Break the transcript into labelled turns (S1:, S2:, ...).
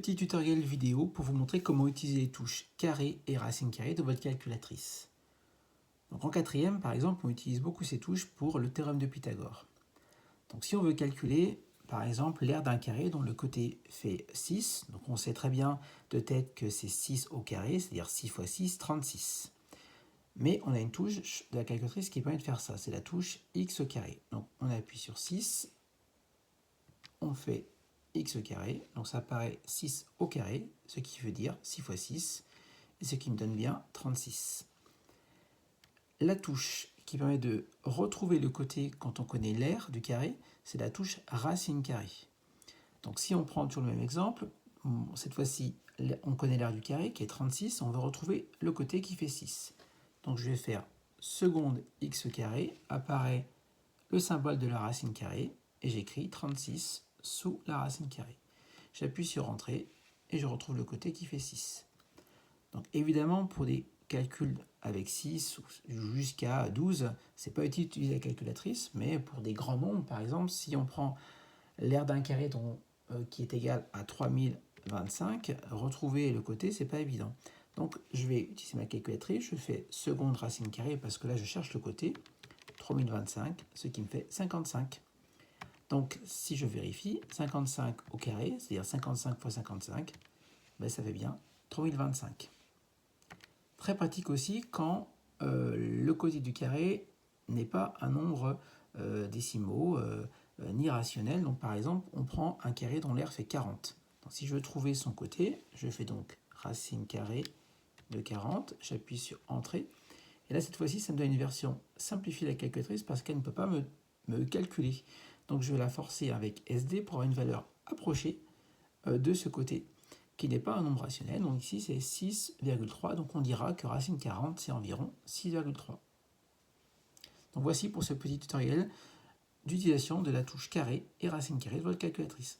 S1: petit tutoriel vidéo pour vous montrer comment utiliser les touches carré et racine carrée de votre calculatrice. Donc en quatrième, par exemple, on utilise beaucoup ces touches pour le théorème de Pythagore. Donc si on veut calculer, par exemple, l'aire d'un carré dont le côté fait 6, donc on sait très bien de tête que c'est 6 au carré, c'est-à-dire 6 fois 6, 36. Mais on a une touche de la calculatrice qui permet de faire ça, c'est la touche x au carré. Donc on appuie sur 6, on fait x au carré, donc ça apparaît 6 au carré, ce qui veut dire 6 fois 6, et ce qui me donne bien 36. La touche qui permet de retrouver le côté quand on connaît l'aire du carré, c'est la touche racine carrée. Donc si on prend toujours le même exemple, cette fois-ci on connaît l'aire du carré qui est 36, on veut retrouver le côté qui fait 6. Donc je vais faire seconde x carré, apparaît le symbole de la racine carrée, et j'écris 36 sous la racine carrée. J'appuie sur Entrée et je retrouve le côté qui fait 6. Donc évidemment, pour des calculs avec 6 jusqu'à 12, c'est pas utile d'utiliser la calculatrice, mais pour des grands nombres, par exemple, si on prend l'aire d'un carré qui est égal à 3025, retrouver le côté, c'est pas évident. Donc je vais utiliser ma calculatrice, je fais seconde racine carrée parce que là je cherche le côté, 3025, ce qui me fait 55. Donc si je vérifie, 55 au carré, c'est-à-dire 55 fois 55, ben, ça fait bien 3025. Très pratique aussi quand le côté du carré n'est pas un nombre décimaux ni rationnel. Donc par exemple, on prend un carré dont l'aire fait 40. Donc, si je veux trouver son côté, je fais donc racine carrée de 40, j'appuie sur Entrée. Et là, cette fois-ci, ça me donne une version simplifiée de la calculatrice parce qu'elle ne peut pas me calculer. Donc je vais la forcer avec SD pour avoir une valeur approchée de ce côté, qui n'est pas un nombre rationnel. Donc ici, c'est 6,3. Donc on dira que racine 40, c'est environ 6,3. Donc voici pour ce petit tutoriel d'utilisation de la touche carré et racine carrée de votre calculatrice.